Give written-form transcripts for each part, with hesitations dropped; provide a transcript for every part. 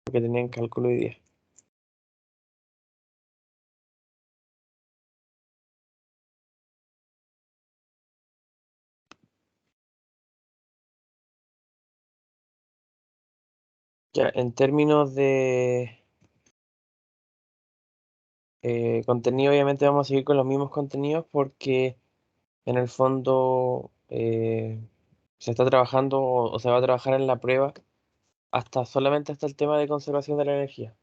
porque tenían cálculo hoy día. Ya, en términos de contenido, obviamente vamos a seguir con los mismos contenidos porque en el fondo se está trabajando o se va a trabajar en la prueba solamente hasta el tema de conservación de la energía.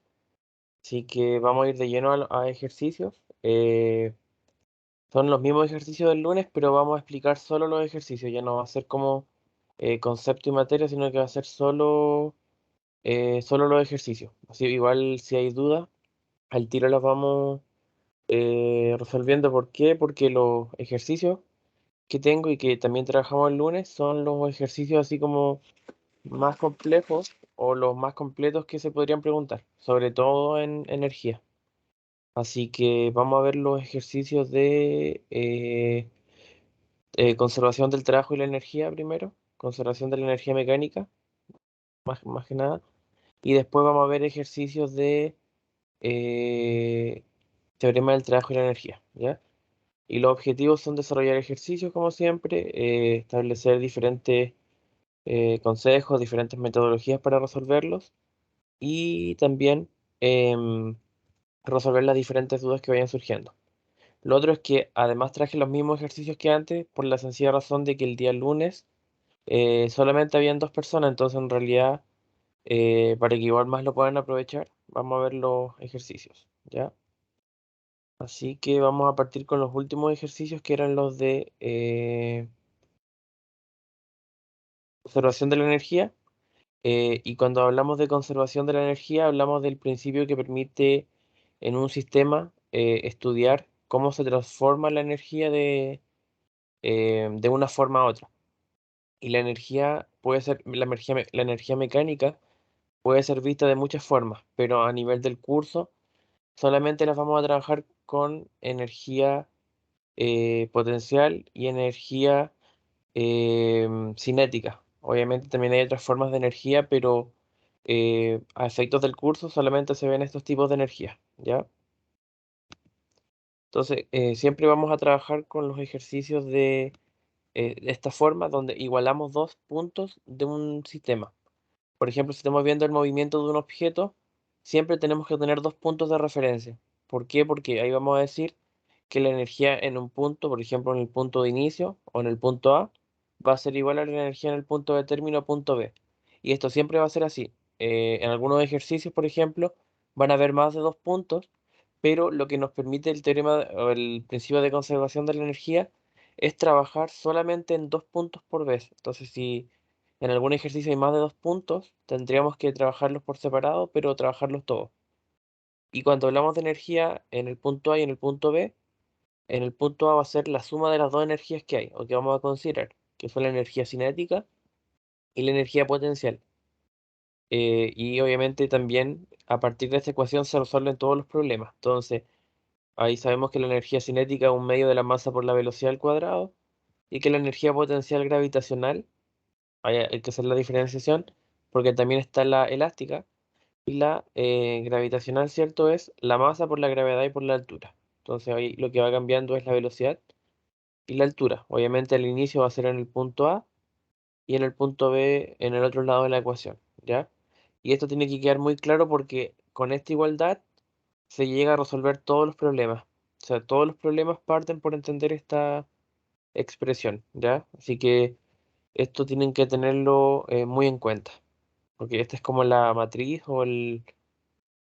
Así que vamos a ir de lleno a ejercicios. Son los mismos ejercicios del lunes, pero vamos a explicar solo los ejercicios. Ya no va a ser como concepto y materia, sino que va a ser solo los ejercicios. Así igual si hay dudas, al tiro las vamos resolviendo. ¿Por qué? Porque los ejercicios que tengo y que también trabajamos el lunes son los ejercicios así como más complejos o los más completos que se podrían preguntar, sobre todo en energía. Así que vamos a ver los ejercicios de conservación del trabajo y la energía primero, conservación de la energía mecánica, más que nada, y después vamos a ver ejercicios de eh, teorema del trabajo y la energía, ¿ya? Y los objetivos son desarrollar ejercicios, como siempre, establecer diferentes consejos, diferentes metodologías para resolverlos y también em, resolver las diferentes dudas que vayan surgiendo. Lo otro es que además traje los mismos ejercicios que antes por la sencilla razón de que el día lunes solamente habían dos personas, entonces en realidad para que igual más lo puedan aprovechar, vamos a ver los ejercicios, ¿ya? Así que vamos a partir con los últimos ejercicios que eran los de conservación de la energía. Y cuando hablamos de conservación de la energía, hablamos del principio que permite en un sistema estudiar cómo se transforma la energía de una forma a otra. Y la energía puede ser, la energía mecánica puede ser vista de muchas formas, pero a nivel del curso solamente las vamos a trabajar con energía potencial y energía cinética. Obviamente también hay otras formas de energía, pero a efectos del curso solamente se ven estos tipos de energía, ¿ya? Entonces, siempre vamos a trabajar con los ejercicios de esta forma, donde igualamos dos puntos de un sistema. Por ejemplo, si estamos viendo el movimiento de un objeto, siempre tenemos que tener dos puntos de referencia. ¿Por qué? Porque ahí vamos a decir que la energía en un punto, por ejemplo, en el punto de inicio o en el punto A, va a ser igual a la energía en el punto de término o punto B. Y esto siempre va a ser así. En algunos ejercicios, por ejemplo, van a haber más de dos puntos, pero lo que nos permite el teorema o el principio de conservación de la energía es trabajar solamente en dos puntos por vez. Entonces, si en algún ejercicio hay más de dos puntos, tendríamos que trabajarlos por separado, pero trabajarlos todos. Y cuando hablamos de energía en el punto A y en el punto B, en el punto A va a ser la suma de las dos energías que hay, o que vamos a considerar, que son la energía cinética y la energía potencial. Y obviamente también a partir de esta ecuación se resuelven todos los problemas. Entonces, ahí sabemos que la energía cinética es un medio de la masa por la velocidad al cuadrado y que la energía potencial gravitacional, hay que hacer la diferenciación, porque también está la elástica. Y la gravitacional, ¿cierto? Es la masa por la gravedad y por la altura. Entonces ahí lo que va cambiando es la velocidad y la altura. Obviamente al inicio va a ser en el punto A y en el punto B en el otro lado de la ecuación, ¿ya? Y esto tiene que quedar muy claro porque con esta igualdad se llega a resolver todos los problemas. O sea, todos los problemas parten por entender esta expresión, ¿ya? Así que esto tienen que tenerlo muy en cuenta, porque esta es como la matriz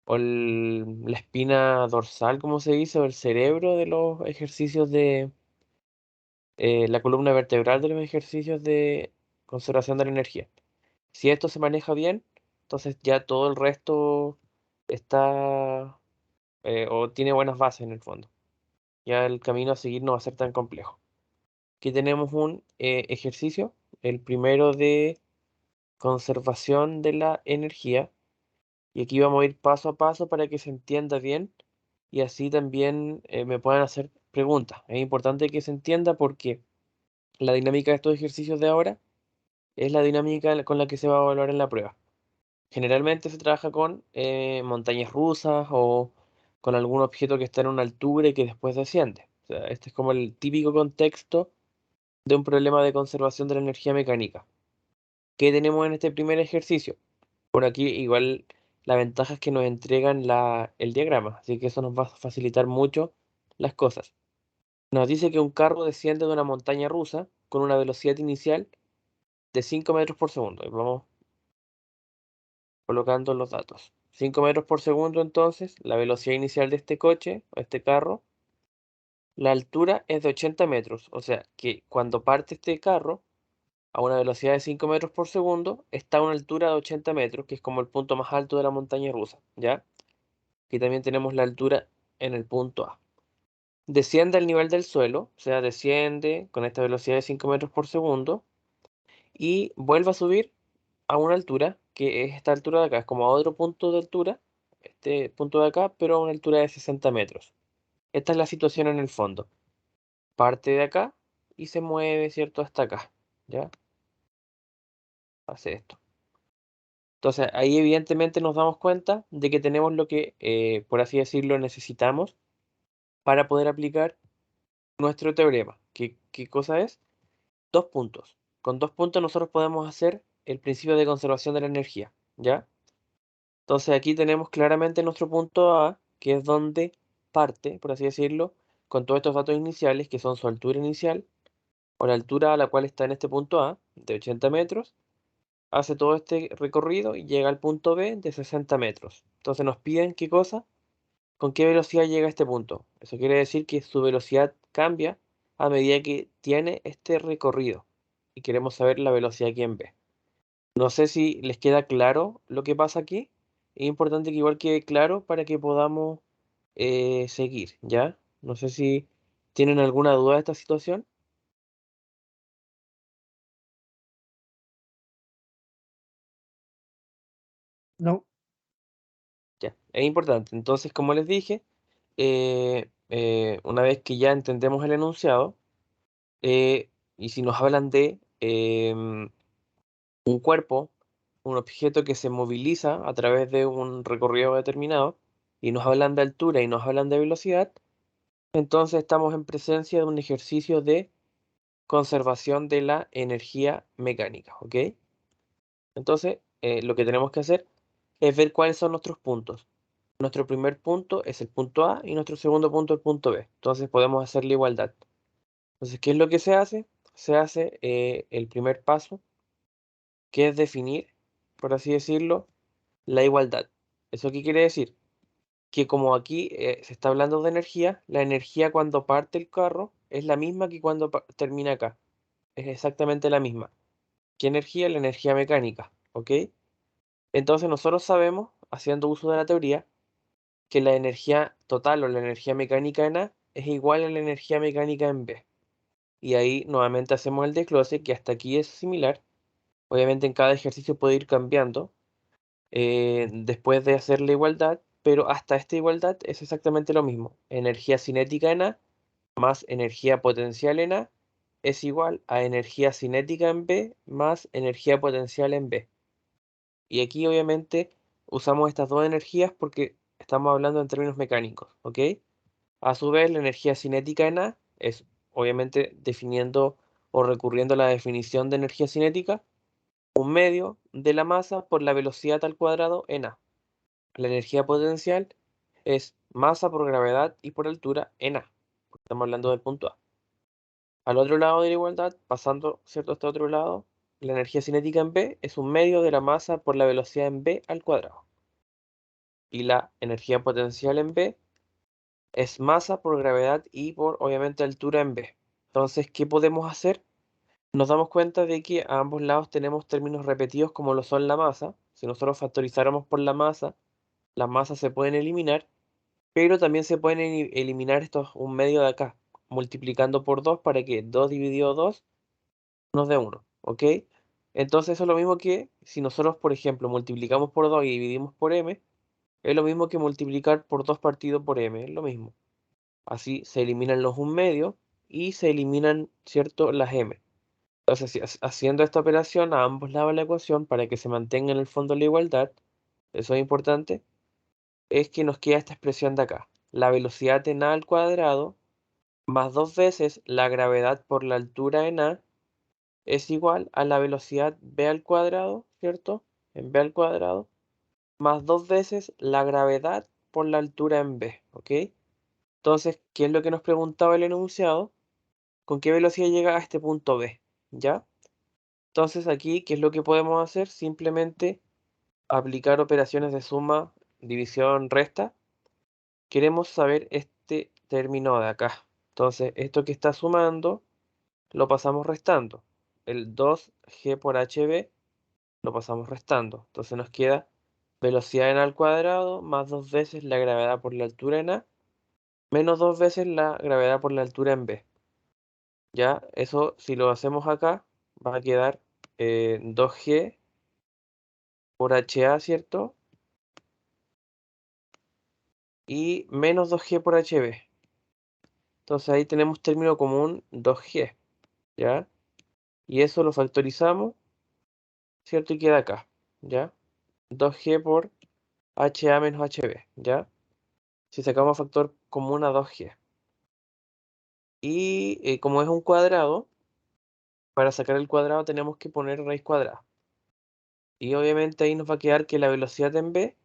la espina dorsal, como se dice, o el cerebro de los ejercicios de la columna vertebral de los ejercicios de conservación de la energía. Si esto se maneja bien, entonces ya todo el resto está o tiene buenas bases en el fondo. Ya el camino a seguir no va a ser tan complejo. Aquí tenemos un ejercicio, el primero de conservación de la energía. Y aquí vamos a ir paso a paso para que se entienda bien y así también me puedan hacer preguntas. Es importante que se entienda porque la dinámica de estos ejercicios de ahora es la dinámica con la que se va a evaluar en la prueba. Generalmente se trabaja con montañas rusas o con algún objeto que está en una altura y que después desciende. O sea, este es como el típico contexto de un problema de conservación de la energía mecánica. ¿Qué tenemos en este primer ejercicio? Por aquí igual la ventaja es que nos entregan el diagrama, así que eso nos va a facilitar mucho las cosas. Nos dice que un carro desciende de una montaña rusa con una velocidad inicial de 5 metros por segundo. Y vamos colocando los datos. 5 metros por segundo entonces, la velocidad inicial de este coche, o este carro, la altura es de 80 metros. O sea que cuando parte este carro a una velocidad de 5 metros por segundo, está a una altura de 80 metros, que es como el punto más alto de la montaña rusa, ¿ya? Aquí también tenemos la altura en el punto A. Desciende al nivel del suelo, o sea, desciende con esta velocidad de 5 metros por segundo y vuelve a subir a una altura, que es esta altura de acá, es como a otro punto de altura, este punto de acá, pero a una altura de 60 metros. Esta es la situación en el fondo. Parte de acá y se mueve, ¿cierto? Hasta acá, ¿ya? Hace esto. Entonces, ahí evidentemente nos damos cuenta de que tenemos lo que, por así decirlo, necesitamos para poder aplicar nuestro teorema. ¿Qué cosa es? 2 puntos. Con 2 puntos nosotros podemos hacer el principio de conservación de la energía, ¿ya? Entonces aquí tenemos claramente nuestro punto A, que es donde parte, por así decirlo, con todos estos datos iniciales, que son su altura inicial, o la altura a la cual está en este punto A, de 80 metros, hace todo este recorrido y llega al punto B de 60 metros. Entonces nos piden qué cosa, con qué velocidad llega a este punto. Eso quiere decir que su velocidad cambia a medida que tiene este recorrido. Y queremos saber la velocidad aquí en B. No sé si les queda claro lo que pasa aquí. Es importante que igual quede claro para que podamos seguir, ¿ya? No sé si tienen alguna duda de esta situación. No, Ya, es importante. Entonces, como les dije, una vez que ya entendemos el enunciado, y si nos hablan de un cuerpo, un objeto que se moviliza a través de un recorrido determinado, y nos hablan de altura y nos hablan de velocidad, entonces estamos en presencia de un ejercicio de conservación de la energía mecánica, ¿ok? Entonces, lo que tenemos que hacer es ver cuáles son nuestros puntos. Nuestro primer punto es el punto A y nuestro segundo punto el punto B. Entonces podemos hacer la igualdad. Entonces, ¿qué es lo que se hace? Se hace el primer paso, que es definir, por así decirlo, la igualdad. ¿Eso qué quiere decir? Que como aquí se está hablando de energía, la energía cuando parte el carro es la misma que cuando termina acá. Es exactamente la misma. ¿Qué energía? La energía mecánica, ¿ok? Entonces nosotros sabemos, haciendo uso de la teoría, que la energía total o la energía mecánica en A es igual a la energía mecánica en B. Y ahí nuevamente hacemos el desglose, que hasta aquí es similar. Obviamente en cada ejercicio puede ir cambiando después de hacer la igualdad, pero hasta esta igualdad es exactamente lo mismo. Energía cinética en A más energía potencial en A es igual a energía cinética en B más energía potencial en B. Y aquí obviamente usamos estas dos energías porque estamos hablando en términos mecánicos, ¿ok? A su vez, la energía cinética en A es obviamente definiendo o recurriendo a la definición de energía cinética, un medio de la masa por la velocidad al cuadrado en A. La energía potencial es masa por gravedad y por altura en A, porque estamos hablando del punto A. Al otro lado de la igualdad, pasando, ¿cierto?, hasta otro lado, la energía cinética en B es un medio de la masa por la velocidad en B al cuadrado. Y la energía potencial en B es masa por gravedad y por, obviamente, altura en B. Entonces, ¿qué podemos hacer? Nos damos cuenta de que a ambos lados tenemos términos repetidos como lo son la masa. Si nosotros factorizáramos por la masa, las masas se pueden eliminar, pero también se pueden eliminar estos un medio de acá, multiplicando por 2 para que 2 dividido 2 nos dé 1, ¿ok? Entonces eso es lo mismo que si nosotros, por ejemplo, multiplicamos por 2 y dividimos por m, es lo mismo que multiplicar por 2 partido por m, es lo mismo. Así se eliminan los un medio y se eliminan, ¿cierto?, las m. Entonces, haciendo esta operación a ambos lados de la ecuación para que se mantenga en el fondo la igualdad, eso es importante, es que nos queda esta expresión de acá. La velocidad en a al cuadrado más 2 veces la gravedad por la altura en a es igual a la velocidad b al cuadrado, ¿cierto? En b al cuadrado, más 2 veces la gravedad por la altura en b, ¿ok? Entonces, ¿qué es lo que nos preguntaba el enunciado? ¿Con qué velocidad llega a este punto b? ¿Ya? Entonces aquí, ¿qué es lo que podemos hacer? Simplemente aplicar operaciones de suma, división, resta. Queremos saber este término de acá. Entonces, esto que está sumando, lo pasamos restando. El 2g por hb lo pasamos restando. Entonces nos queda velocidad en a al cuadrado más 2 veces la gravedad por la altura en a, menos 2 veces la gravedad por la altura en b. Ya, eso si lo hacemos acá, va a quedar 2g por ha, ¿cierto? Y menos 2g por hb. Entonces ahí tenemos término común 2g, ¿ya? Y eso lo factorizamos, ¿cierto? Y queda acá, ¿ya? 2g por ha menos hb, ¿ya? Si sacamos factor común a 2g. Y como es un cuadrado, para sacar el cuadrado tenemos que poner raíz cuadrada. Y obviamente ahí nos va a quedar que la velocidad en b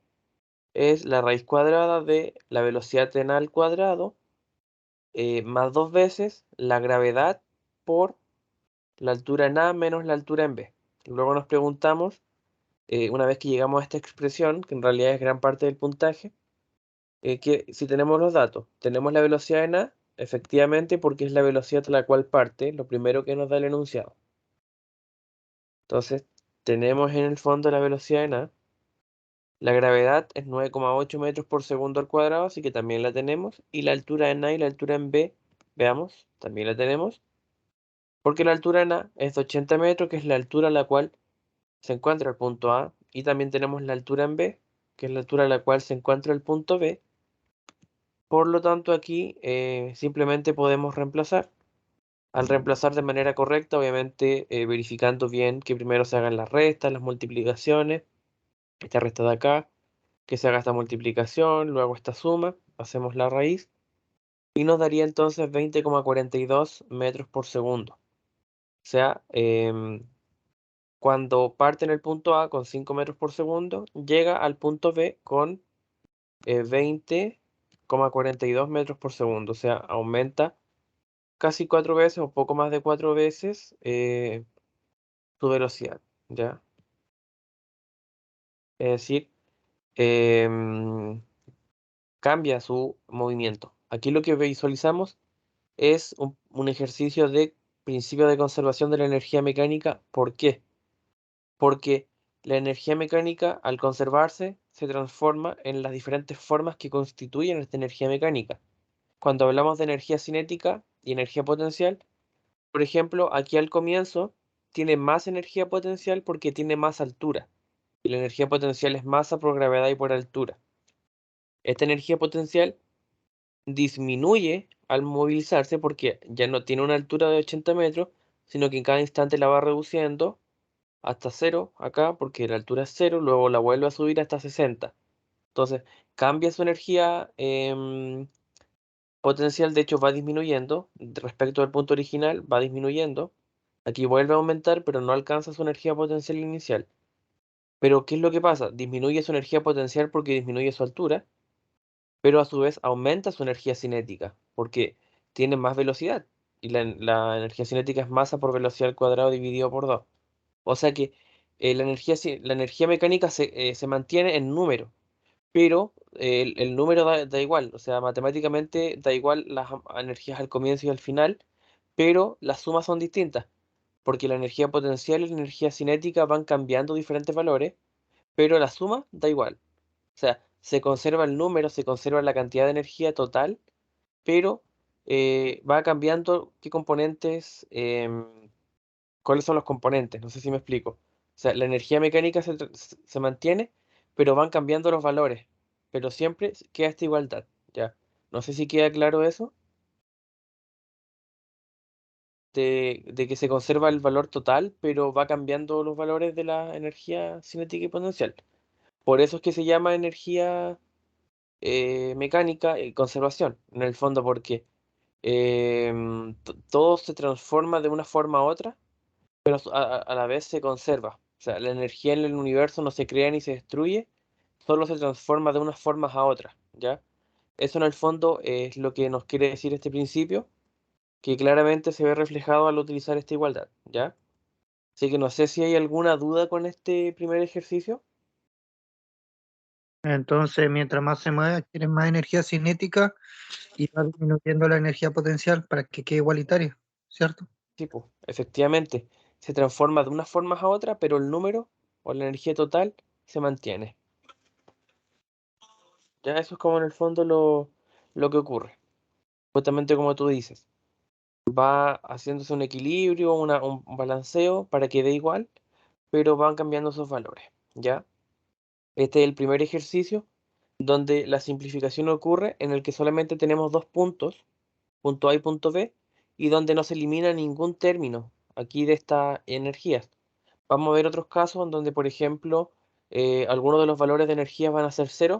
es la raíz cuadrada de la velocidad en a al cuadrado más 2 veces la gravedad por la altura en a menos la altura en b. Luego nos preguntamos, una vez que llegamos a esta expresión, que en realidad es gran parte del puntaje, que si tenemos los datos, tenemos la velocidad en a, efectivamente, porque es la velocidad a la cual parte, lo primero que nos da el enunciado. Entonces, tenemos en el fondo la velocidad en a. La gravedad es 9,8 metros por segundo al cuadrado, así que también la tenemos. Y la altura en a y la altura en b, veamos, también la tenemos. Porque la altura en a es de 80 metros, que es la altura a la cual se encuentra el punto A. Y también tenemos la altura en b, que es la altura a la cual se encuentra el punto B. Por lo tanto, aquí simplemente podemos reemplazar. Al reemplazar de manera correcta, obviamente verificando bien que primero se hagan las restas, las multiplicaciones, esta resta de acá, que se haga esta multiplicación, luego esta suma, hacemos la raíz, y nos daría entonces 20,42 metros por segundo. O sea, cuando parte en el punto A con 5 metros por segundo, llega al punto B con 20,42 metros por segundo. O sea, aumenta casi 4 veces o poco más de 4 veces su velocidad, ¿ya? Es decir, em, cambia su movimiento. Aquí lo que visualizamos es un ejercicio de principio de conservación de la energía mecánica. ¿Por qué? Porque la energía mecánica, al conservarse, se transforma en las diferentes formas que constituyen esta energía mecánica. Cuando hablamos de energía cinética y energía potencial, por ejemplo, aquí al comienzo tiene más energía potencial porque tiene más altura. Y la energía potencial es masa por gravedad y por altura. Esta energía potencial disminuye al movilizarse porque ya no tiene una altura de 80 metros, sino que en cada instante la va reduciendo hasta cero acá, porque la altura es cero, luego la vuelve a subir hasta 60. Entonces, cambia su energía potencial, de hecho va disminuyendo respecto al punto original, va disminuyendo. Aquí vuelve a aumentar, pero no alcanza su energía potencial inicial. Pero, ¿qué es lo que pasa? Disminuye su energía potencial porque disminuye su altura, pero a su vez aumenta su energía cinética, porque tiene más velocidad, y la energía cinética es masa por velocidad al cuadrado dividido por 2. O sea que la energía mecánica se mantiene en número, pero el número da igual, o sea, matemáticamente da igual las energías al comienzo y al final, pero las sumas son distintas, porque la energía potencial y la energía cinética van cambiando diferentes valores, pero la suma da igual. O sea, se conserva el número, se conserva la cantidad de energía total, pero va cambiando qué componentes, cuáles son los componentes. No sé si me explico. O sea, la energía mecánica se mantiene, pero van cambiando los valores. Pero siempre queda esta igualdad. Ya. No sé si queda claro eso. de que se conserva el valor total, pero va cambiando los valores de la energía cinética y potencial. Por eso es que se llama energía mecánica y conservación, en el fondo, porque todo se transforma de una forma a otra, pero a la vez se conserva. O sea, la energía en el universo no se crea ni se destruye, solo se transforma de unas formas a otras, ¿ya? Eso en el fondo es lo que nos quiere decir este principio, que claramente se ve reflejado al utilizar esta igualdad, ¿ya? Así que no sé si hay alguna duda con este primer ejercicio. Entonces, mientras más se mueve, adquiere más energía cinética y va disminuyendo la energía potencial para que quede igualitaria, ¿cierto? Sí, pues, efectivamente, se transforma de unas formas a otras, pero el número o la energía total se mantiene. Ya eso es como en el fondo lo que ocurre. Justamente como tú dices, va haciéndose un equilibrio, un balanceo para que dé igual, pero van cambiando esos valores, ¿ya? Este es el primer ejercicio donde la simplificación ocurre en el que solamente tenemos dos puntos, punto A y punto B, y donde no se elimina ningún término aquí de estas energías. Vamos a ver otros casos en donde, por ejemplo, algunos de los valores de energía van a ser cero,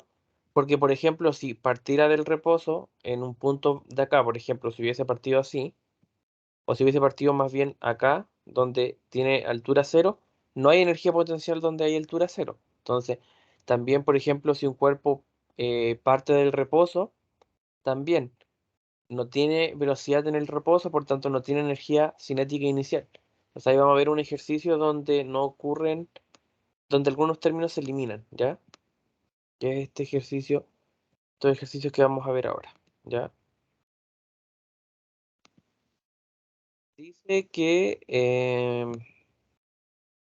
porque, por ejemplo, si partiera del reposo en un punto de acá, por ejemplo, si hubiese partido así, o si hubiese partido más bien acá, donde tiene altura cero, no hay energía potencial donde hay altura cero. Entonces, también, por ejemplo, si un cuerpo parte del reposo, también no tiene velocidad en el reposo, por tanto no tiene energía cinética inicial. Entonces ahí vamos a ver un ejercicio donde no ocurren, donde algunos términos se eliminan, ¿ya? Que es este ejercicio, estos ejercicios que vamos a ver ahora, ¿ya? Dice que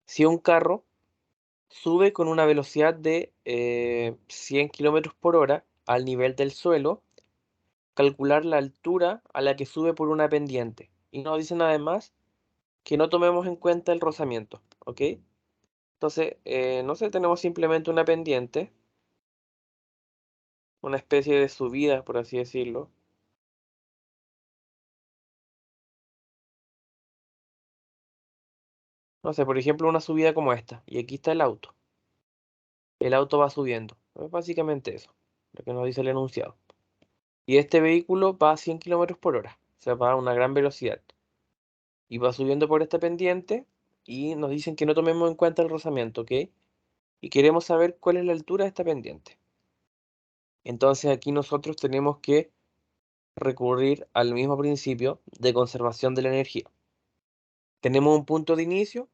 si un carro sube con una velocidad de 100 kilómetros por hora al nivel del suelo, calcular la altura a la que sube por una pendiente. Y nos dicen además que no tomemos en cuenta el rozamiento, ¿ok? Entonces, no sé, tenemos simplemente una pendiente, una especie de subida, por así decirlo. No sé, por ejemplo, una subida como esta. Y aquí está el auto. El auto va subiendo. Es básicamente eso, lo que nos dice el enunciado. Y este vehículo va a 100 kilómetros por hora. O sea, va a una gran velocidad. Y va subiendo por esta pendiente y nos dicen que no tomemos en cuenta el rozamiento, ¿ok? Y queremos saber cuál es la altura de esta pendiente. Entonces aquí nosotros tenemos que recurrir al mismo principio de conservación de la energía. Tenemos un punto de inicio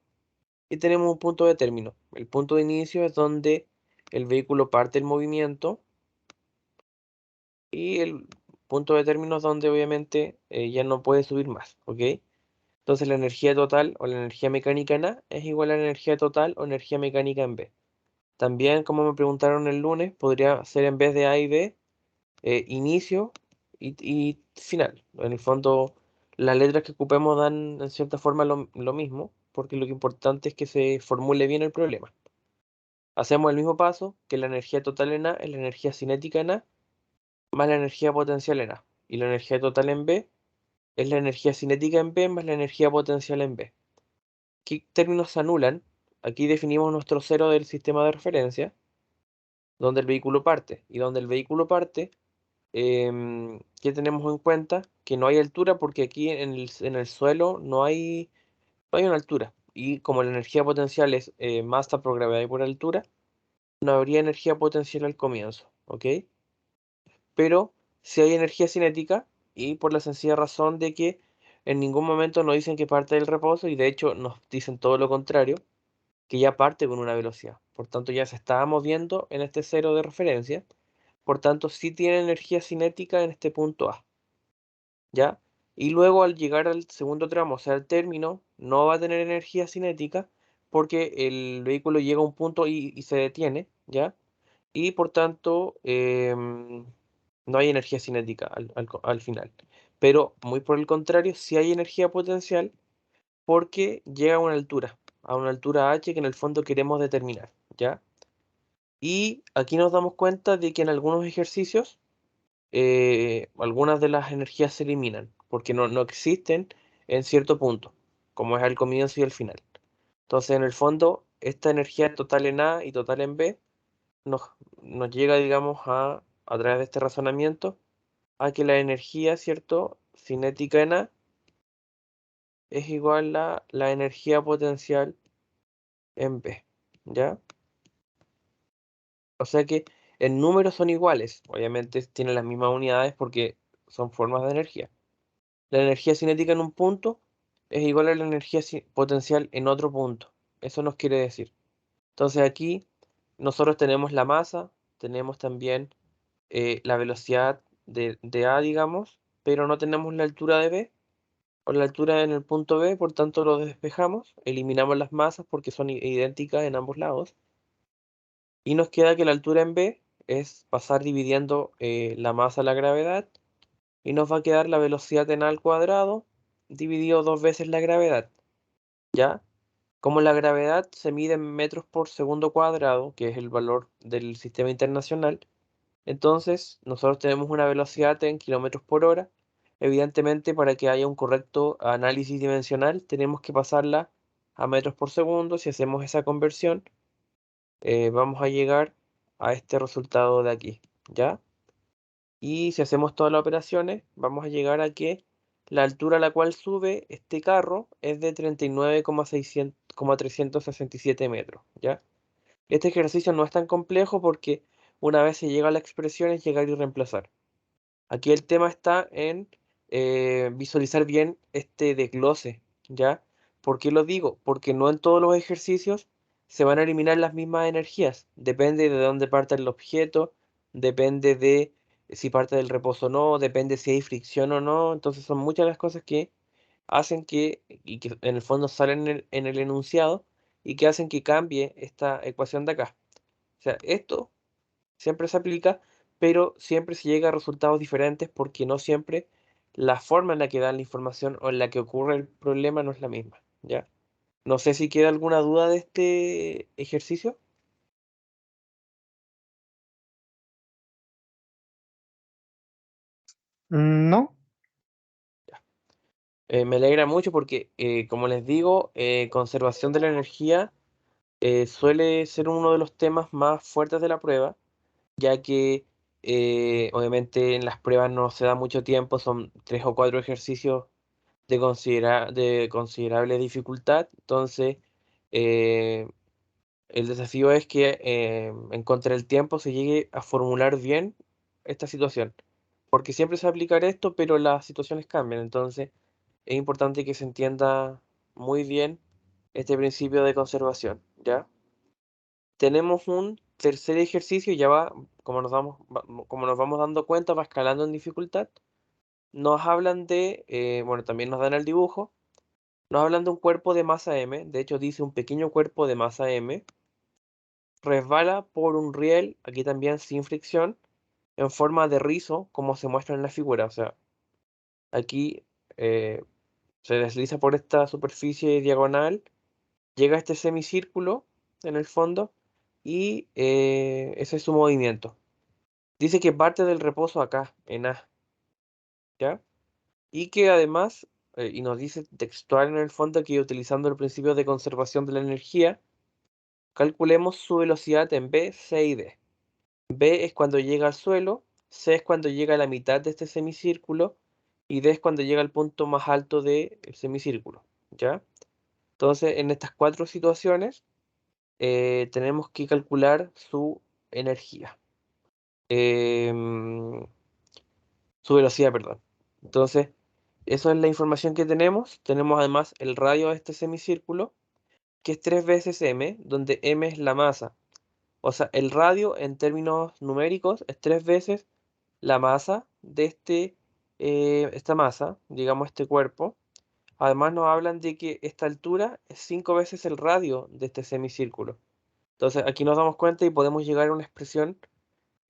y tenemos un punto de término. El punto de inicio es donde el vehículo parte el movimiento y el punto de término es donde obviamente ya no puede subir más, ¿ok? Entonces la energía total o la energía mecánica en A es igual a la energía total o energía mecánica en B. También, como me preguntaron el lunes, podría ser en vez de A y B, inicio y final. En el fondo, las letras que ocupemos dan en cierta forma lo mismo, porque lo que importante es que se formule bien el problema. Hacemos el mismo paso, que la energía total en A es la energía cinética en A, más la energía potencial en A. Y la energía total en B es la energía cinética en B más la energía potencial en B. ¿Qué términos se anulan? Aquí definimos nuestro cero del sistema de referencia, donde el vehículo parte. Y donde el vehículo parte, ¿qué tenemos en cuenta? Que no hay altura porque aquí en el suelo no hay una altura. Y como la energía potencial es masa por gravedad y por altura, no habría energía potencial al comienzo, ¿ok? Pero sí hay energía cinética y por la sencilla razón de que en ningún momento nos dicen que parte del reposo y de hecho nos dicen todo lo contrario, que ya parte con una velocidad. Por tanto, ya se estaba moviendo en este cero de referencia. Por tanto, sí tiene energía cinética en este punto A, ¿ya? Y luego al llegar al segundo tramo, o sea, al término, no va a tener energía cinética porque el vehículo llega a un punto y se detiene, ¿ya? Y por tanto, no hay energía cinética al final. Pero muy por el contrario, sí hay energía potencial porque llega a una altura h que en el fondo queremos determinar, ¿ya? Y aquí nos damos cuenta de que en algunos ejercicios algunas de las energías se eliminan porque no existen en cierto punto, como es al comienzo y al final. Entonces, en el fondo, esta energía total en A y total en B nos, nos llega, digamos, a través de este razonamiento, a que la energía, ¿cierto?, cinética en A es igual a la energía potencial en B, ¿ya? O sea que en números son iguales, obviamente tienen las mismas unidades porque son formas de energía. La energía cinética en un punto es igual a la energía potencial en otro punto. Eso nos quiere decir. Entonces aquí nosotros tenemos la masa, tenemos también la velocidad de A, digamos, pero no tenemos la altura de B o la altura en el punto B, por tanto lo despejamos, eliminamos las masas porque son idénticas en ambos lados y nos queda que la altura en B es pasar dividiendo la masa a la gravedad y nos va a quedar la velocidad en A al cuadrado dividido dos veces la gravedad, ¿ya? Como la gravedad se mide en metros por segundo cuadrado, que es el valor del sistema internacional, entonces nosotros tenemos una velocidad en kilómetros por hora. Evidentemente, para que haya un correcto análisis dimensional, tenemos que pasarla a metros por segundo. Si hacemos esa conversión, vamos a llegar a este resultado de aquí, ¿ya? Y si hacemos todas las operaciones, vamos a llegar a que la altura a la cual sube este carro es de 39,367 metros, ¿ya? Este ejercicio no es tan complejo porque una vez se llega a la expresión es llegar y reemplazar. Aquí el tema está en visualizar bien este desglose, ¿ya? ¿Por qué lo digo? Porque no en todos los ejercicios se van a eliminar las mismas energías. Depende de dónde parte el objeto, depende de si parte del reposo o no, depende si hay fricción o no. Entonces son muchas las cosas que hacen que, y que en el fondo salen en el enunciado, y que hacen que cambie esta ecuación de acá. O sea, esto siempre se aplica, pero siempre se llega a resultados diferentes porque no siempre la forma en la que dan la información o en la que ocurre el problema no es la misma, ¿ya? No sé si queda alguna duda de este ejercicio. No. Me alegra mucho porque, como les digo, conservación de la energía suele ser uno de los temas más fuertes de la prueba, ya que obviamente en las pruebas no se da mucho tiempo, son 3 o 4 ejercicios de considerable dificultad. Entonces, eh, el desafío es que en contra del tiempo se llegue a formular bien esta situación, porque siempre se va a aplicar esto, pero las situaciones cambian. Entonces, es importante que se entienda muy bien este principio de conservación, ¿ya? Tenemos un tercer ejercicio, ya va, como nos vamos dando cuenta, va escalando en dificultad. Nos hablan de, bueno, también nos dan el dibujo. Nos hablan de un cuerpo de masa m, de hecho dice un pequeño cuerpo de masa m, resbala por un riel, aquí también sin fricción, en forma de rizo, como se muestra en la figura. O sea, aquí eh, se desliza por esta superficie diagonal, llega a este semicírculo en el fondo y ese es su movimiento. Dice que parte del reposo acá, en A, ¿ya? Y que además, y nos dice textual en el fondo que utilizando el principio de conservación de la energía, calculemos su velocidad en B, C y D. B es cuando llega al suelo, C es cuando llega a la mitad de este semicírculo y D es cuando llega al punto más alto del semicírculo, ¿ya? Entonces, en estas 4 situaciones tenemos que calcular su energía, em, su velocidad, perdón. Entonces, eso es la información que tenemos. Tenemos además el radio de este semicírculo, que es 3 veces m, donde m es la masa. O sea, el radio en términos numéricos es 3 veces la masa de esta masa, digamos este cuerpo. Además nos hablan de que esta altura es 5 veces el radio de este semicírculo. Entonces aquí nos damos cuenta y podemos llegar a una expresión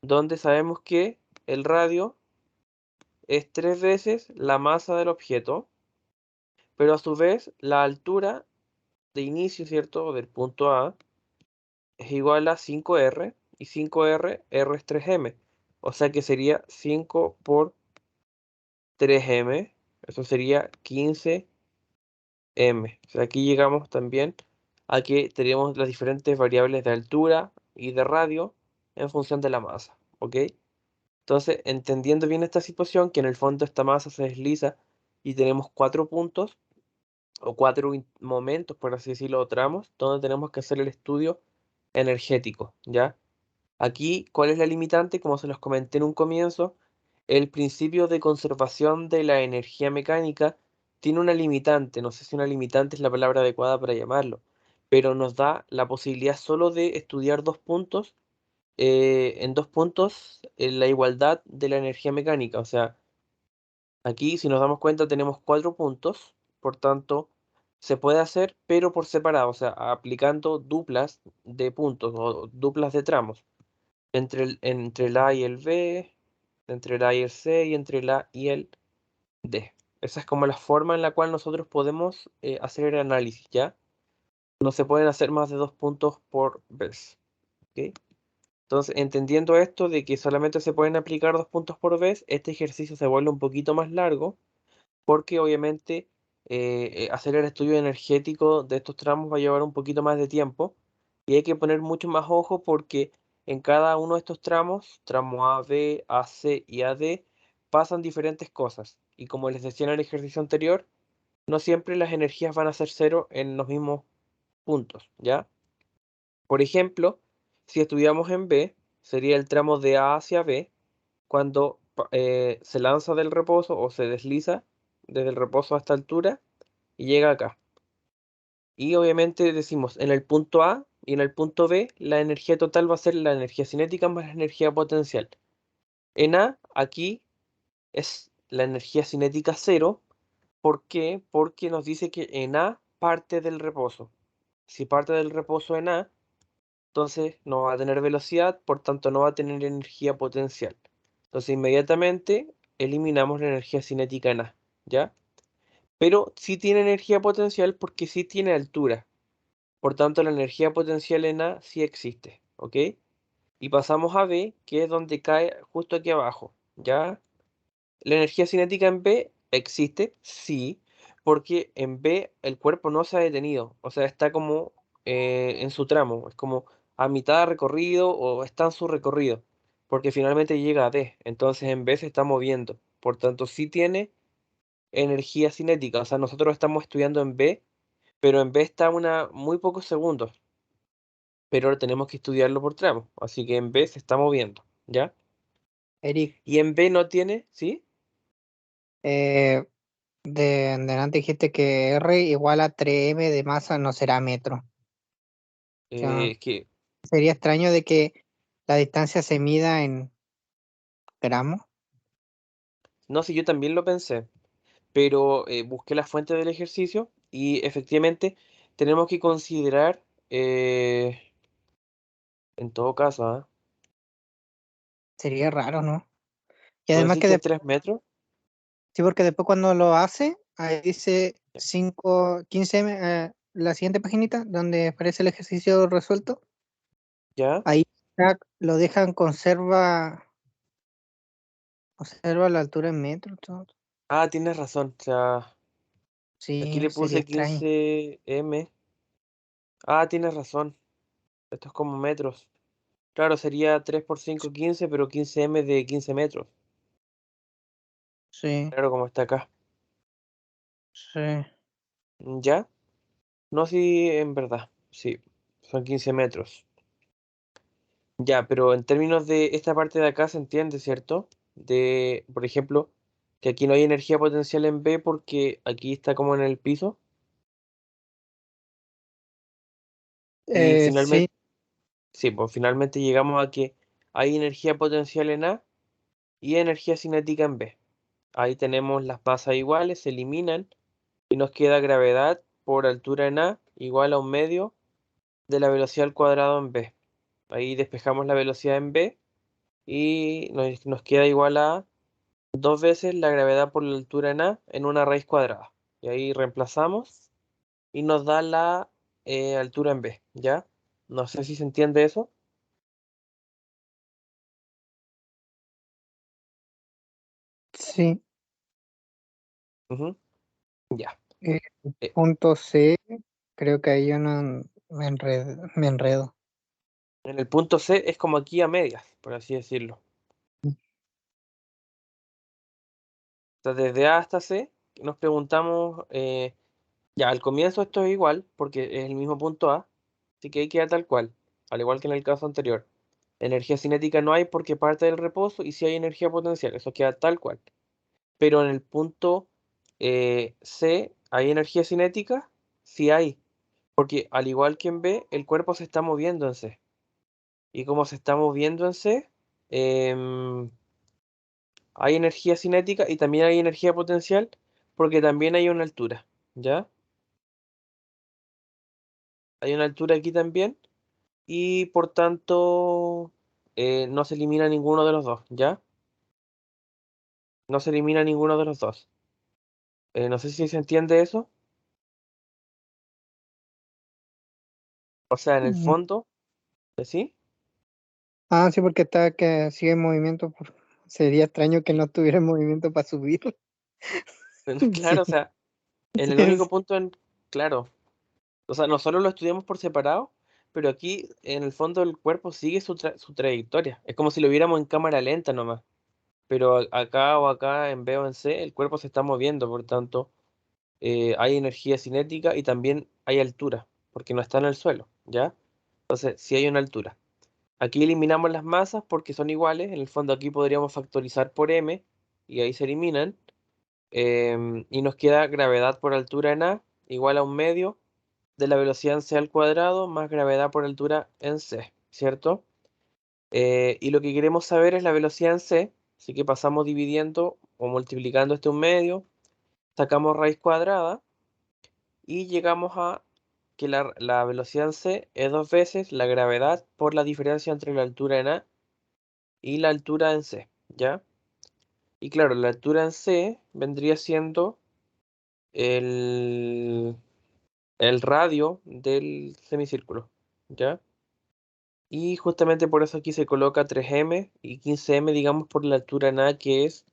donde sabemos que el radio es 3 veces la masa del objeto, pero a su vez la altura de inicio, ¿cierto? Del punto A es igual a 5r, y 5r, r es 3m. O sea que sería 5 por 3m, eso sería 15 m. O sea, aquí llegamos también a que tenemos las diferentes variables de altura y de radio en función de la masa, ¿ok? Entonces, entendiendo bien esta situación, que en el fondo esta masa se desliza y tenemos 4 puntos o momentos, por así decirlo, o tramos, donde tenemos que hacer el estudio energético, ¿ya? Aquí, ¿cuál es la limitante? Como se los comenté en un comienzo, el principio de conservación de la energía mecánica tiene una limitante, no sé si una limitante es la palabra adecuada para llamarlo, pero nos da la posibilidad solo de estudiar 2 puntos, en 2 puntos, la igualdad de la energía mecánica. O sea, aquí si nos damos cuenta tenemos 4 puntos, por tanto, se puede hacer, pero por separado, o sea, aplicando duplas de puntos o duplas de tramos entre el A y el B, entre el A y el C y entre el A y el D. Esa es como la forma en la cual nosotros podemos hacer el análisis, ¿ya? No se pueden hacer más de 2 puntos por vez, ¿ok? Entonces, entendiendo esto de que solamente se pueden aplicar 2 puntos por vez, este ejercicio se vuelve un poquito más largo porque obviamente hacer el estudio energético de estos tramos va a llevar un poquito más de tiempo y hay que poner mucho más ojo porque en cada uno de estos tramos, tramo A, B, AC y AD, pasan diferentes cosas. Y como les decía en el ejercicio anterior, no siempre las energías van a ser cero en los mismos puntos, ¿ya? Por ejemplo, si estudiamos en B, sería el tramo de A hacia B, cuando se lanza del reposo o se desliza desde el reposo a esta altura y llega acá. Y obviamente decimos en el punto A y en el punto B la energía total va a ser la energía cinética más la energía potencial. En A, aquí es la energía cinética cero. ¿Por qué? Porque nos dice que en A parte del reposo. Si parte del reposo en A, entonces no va a tener velocidad, por tanto no va a tener energía potencial. Entonces inmediatamente eliminamos la energía cinética en A, ¿ya? Pero sí tiene energía potencial porque sí tiene altura. Por tanto, la energía potencial en A sí existe, ¿ok? Y pasamos a B, que es donde cae justo aquí abajo, ¿ya? La energía cinética en B existe, sí, porque en B el cuerpo no se ha detenido, o sea, está como en su tramo, es como a mitad de recorrido o está en su recorrido, porque finalmente llega a D, entonces en B se está moviendo, por tanto sí tiene energía cinética, o sea, nosotros estamos estudiando en B, pero en B está una muy pocos segundos, pero ahora tenemos que estudiarlo por tramo, así que en B se está moviendo, ¿ya? Eric, Y en B no tiene, ¿sí? eh, de antes dijiste que R igual a 3M de masa no será metro. O sea, Que sería extraño de que la distancia se mida en gramos. no sé, yo también lo pensé, pero busqué la fuente del ejercicio y efectivamente tenemos que considerar, en todo caso, ¿ah? Sería raro, ¿no? Y ¿No además decís que que es 3 metros? sí, porque después cuando lo hace, ahí dice 5, 15M, la siguiente paginita, donde aparece el ejercicio resuelto, ¿Ya? ahí lo dejan conserva la altura en metros. Todo. Ah, tienes razón, o sea, aquí Sí, le sería puse extraño. 15 m. Ah, tienes razón, esto es como metros. Claro, sería 3 por 5 15, pero 15 m de 15 metros. Sí, Claro, como está acá. sí. ¿Ya? No, sí, en verdad, sí, son 15 metros. Ya, pero en términos de esta parte de acá se entiende, ¿cierto? De, por ejemplo, que aquí no hay energía potencial en B porque aquí está como en el piso. Y Sí, finalmente, sí, pues finalmente llegamos a que hay energía potencial en A y energía cinética en B. Ahí tenemos las masas iguales, se eliminan y nos queda gravedad por altura en A igual a un medio de la velocidad al cuadrado en B. Ahí despejamos la velocidad en B y nos queda igual a 2 veces la gravedad por la altura en A en una raíz cuadrada. Y ahí reemplazamos y nos da la altura en B, ¿ya? No sé si se entiende eso. sí. Ujú. Ya. Eh, Eh, punto C, creo que ahí yo no me enredo. en el punto C es como aquí a medias, por así decirlo. O sea, desde A hasta C nos preguntamos, ya al comienzo esto es igual, porque es el mismo punto A, así que ahí queda tal cual, al igual que en el caso anterior. Energía cinética no hay porque parte del reposo y sí hay energía potencial, eso queda tal cual. Pero en el punto C, ¿hay energía cinética? Sí hay, porque al igual que en B, el cuerpo se está moviendo en C. Y como se está moviendo en C, em, hay energía cinética y también hay energía potencial, porque también hay una altura, ¿ya? Hay una altura aquí también, y por tanto no se elimina ninguno de los dos, ¿ya? No se elimina ninguno de los dos. No sé si se entiende eso. O sea, en el Mm. fondo, ¿sí? Ah, sí, porque está que sigue en movimiento. Sería extraño que no tuviera en movimiento para subir. Claro, Sí, o sea, en el único es- punto claro, o sea, nosotros lo estudiamos por separado, pero aquí en el fondo el cuerpo sigue su trayectoria. Es como si lo viéramos en cámara lenta nomás. Pero acá o acá en B o en C el cuerpo se está moviendo, por tanto hay energía cinética y también hay altura, porque no está en el suelo, ¿ya? Entonces, sí hay una altura. Aquí eliminamos las masas porque son iguales, en el fondo aquí podríamos factorizar por m y ahí se eliminan. Y nos queda gravedad por altura en A igual a un medio de la velocidad en c al cuadrado más gravedad por altura en c, ¿cierto? Y lo que queremos saber es la velocidad en c, así que pasamos dividiendo o multiplicando este un medio, sacamos raíz cuadrada y llegamos a que la velocidad en c es dos veces la gravedad por la diferencia entre la altura en A y la altura en c, ¿ya? Y claro, la altura en c vendría siendo el el radio del semicírculo, ¿ya? Y justamente por eso aquí se coloca 3m y 15m, digamos, por la altura nada que es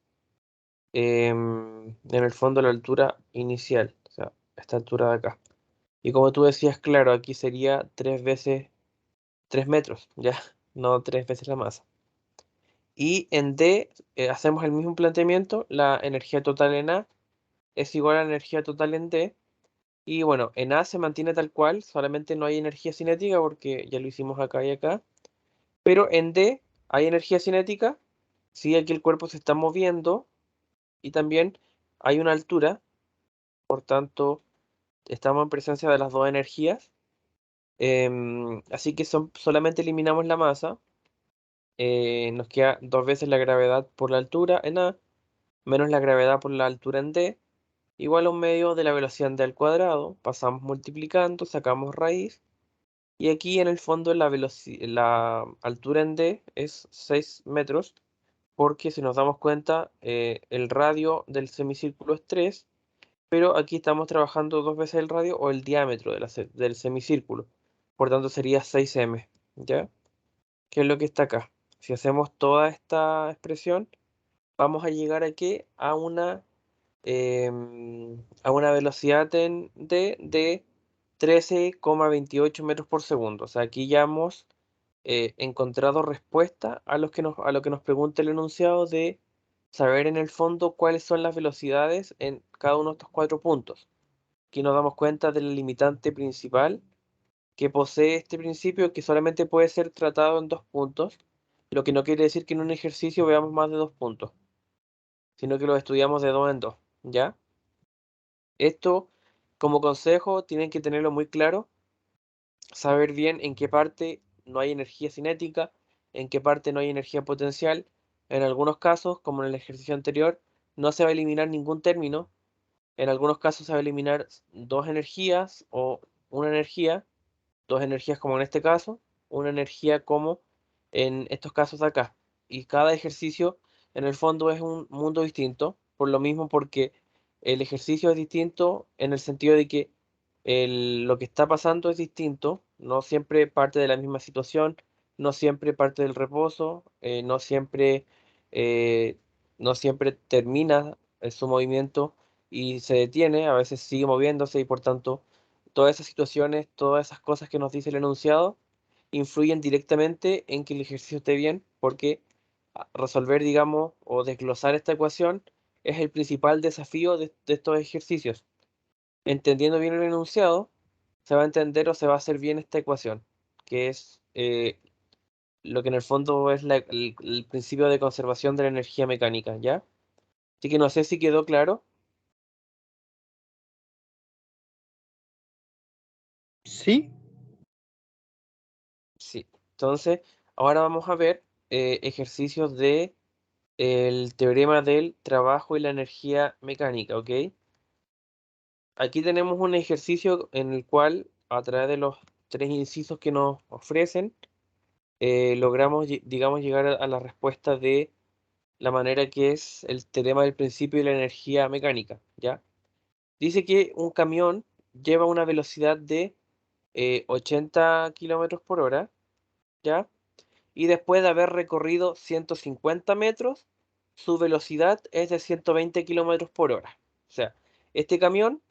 en el fondo la altura inicial, o sea, esta altura de acá. Y como tú decías, claro, aquí sería 3 metros, ¿ya? No 3 veces la masa. Y en D hacemos el mismo planteamiento, la energía total en A es igual a la energía total en D. Y bueno, en A se mantiene tal cual, solamente no hay energía cinética porque ya lo hicimos acá y acá. Pero en D hay energía cinética, sí, aquí el cuerpo se está moviendo y también hay una altura, por tanto estamos en presencia de las dos energías. Así que solamente eliminamos la masa, nos queda dos veces la gravedad por la altura en A, menos la gravedad por la altura en D, igual a un medio de la velocidad en D al cuadrado, pasamos multiplicando, sacamos raíz. Y aquí en el fondo la altura en D es 6 metros, porque si nos damos cuenta, el radio del semicírculo es 3, pero aquí estamos trabajando dos veces el radio o el diámetro del semicírculo. Por tanto sería 6m, ¿ya? ¿Qué es lo que está acá? Si hacemos toda esta expresión, vamos a llegar aquí a una velocidad de 13,28 metros por segundo. O sea, aquí ya hemos encontrado respuesta a lo que nos pregunta el enunciado de saber en el fondo cuáles son las velocidades en cada uno de estos cuatro puntos. Aquí nos damos cuenta del limitante principal que posee este principio, que solamente puede ser tratado en dos puntos, lo que no quiere decir que en un ejercicio veamos más de dos puntos, sino que lo estudiamos de dos en dos, ¿ya? Esto, como consejo, tienen que tenerlo muy claro, saber bien en qué parte no hay energía cinética, en qué parte no hay energía potencial. En algunos casos, como en el ejercicio anterior, no se va a eliminar ningún término. En algunos casos se va a eliminar dos energías o una energía, dos energías como en este caso, una energía como en estos casos de acá. Y cada ejercicio en el fondo es un mundo distinto, por lo mismo porque el ejercicio es distinto en el sentido de que lo que está pasando es distinto, no siempre parte de la misma situación, no siempre parte del reposo, eh, no siempre termina su movimiento y se detiene, a veces sigue moviéndose y por tanto todas esas situaciones, todas esas cosas que nos dice el enunciado influyen directamente en que el ejercicio esté bien, porque resolver, digamos, o desglosar esta ecuación es el principal desafío de estos ejercicios. Entendiendo bien el enunciado, se va a entender o se va a hacer bien esta ecuación, que es lo que en el fondo es el principio de conservación de la energía mecánica, ¿ya? Así que no sé si quedó claro. Sí, Sí. Entonces, ahora vamos a ver ejercicios de el teorema del trabajo y la energía mecánica, ¿ok? Aquí tenemos un ejercicio en el cual, a través de los tres incisos que nos ofrecen, logramos, digamos, llegar a la respuesta de la manera que es el teorema del principio de la energía mecánica, ¿ya? Dice que un camión lleva una velocidad de 80 kilómetros por hora, ¿ya? Y después de haber recorrido 150 metros, su velocidad es de 120 kilómetros por hora. O sea, este camión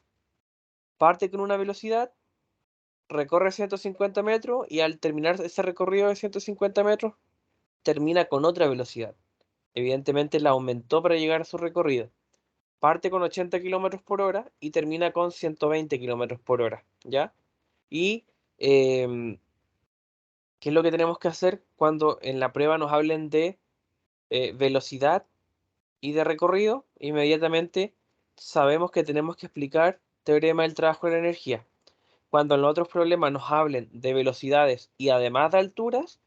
parte con una velocidad, recorre 150 metros y al terminar ese recorrido de 150 metros, termina con otra velocidad. Evidentemente la aumentó para llegar a su recorrido. Parte con 80 kilómetros por hora y termina con 120 kilómetros por hora, ¿ya? Y em, ¿qué es lo que tenemos que hacer cuando en la prueba nos hablen de velocidad y de recorrido? Inmediatamente sabemos que tenemos que explicar teorema del trabajo de la energía. Cuando en los otros problemas nos hablen de velocidades y además de alturas,